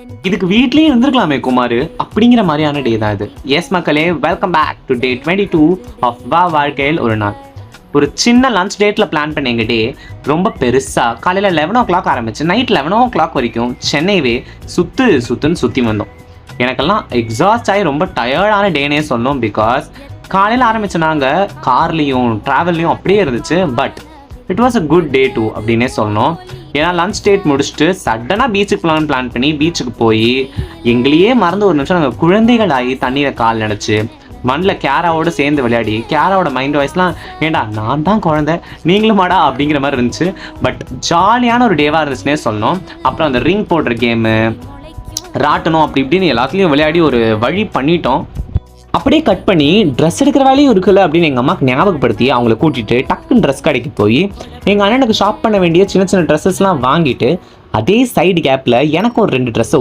இதுக்கு வீட்லயே இருந்திருக்கலாமே குமார் அப்படிங்கிற மாதிரியான டே தான் இது. எஸ் மக்களே, welcome back to day 22 of வா வாழ்க்கையில் ஒரு நாள். ஒரு சின்ன லஞ்ச் டேட்டில் பிளான் பண்ண எங்கள் டே ரொம்ப பெருசாக காலையில் 11 ஆரம்பிச்சு நைட் 11 வரைக்கும் சென்னைவே சுற்றுன்னு சுற்றி வந்தோம். எனக்கெல்லாம் எக்ஸாஸ்ட் ஆகி ரொம்ப டயர்டான டேனே சொன்னோம். பிகாஸ் காலையில் ஆரம்பிச்ச நாங்கள் கார்லேயும் ட்ராவல்லையும் அப்படியே இருந்துச்சு. But it was a good day too அப்படின்னே சொல்லணும். ஏன்னா லஞ்ச் டேட் முடிச்சுட்டு சடனாக பீச்சுக்கு பிளான் பண்ணி பீச்சுக்கு போய் எங்களையே மறந்து ஒரு நிமிஷம் நாங்கள் குழந்தைகள் ஆகி தண்ணியில் கால் நினச்சி மண்ணில் கேராவோடு சேர்ந்து விளையாடி கேராவோட மைண்ட் வாய்ஸ்லாம் ஏண்டா நான் தான் குழந்தை நீங்களும் மாடா அப்படிங்கிற மாதிரி இருந்துச்சு. பட் ஜாலியான ஒரு டேவாக இருந்துச்சுன்னே சொல்லணும். அப்புறம் அந்த ரிங் போடுற கேமு ராட்டணும் அப்படி இப்படின்னு எல்லாத்துலேயும் விளையாடி ஒரு வழி பண்ணிட்டோம். அப்படியே கட் பண்ணி ட்ரெஸ் எடுக்கிற வேலையும் இருக்குல்ல அப்படின்னு எங்கள் அம்மாவுக்கு ஞாபகப்படுத்தி அவங்கள கூட்டிகிட்டு டக்குன்னு ட்ரெஸ் கடைக்கு போய் எங்கள் அண்ணனுக்கு ஷாப் பண்ண வேண்டிய சின்ன சின்ன ட்ரெஸ்ஸஸ்லாம் வாங்கிட்டு அதே சைடு கேப்பில் எனக்கு ஒரு 2 ட்ரெஸ்ஸை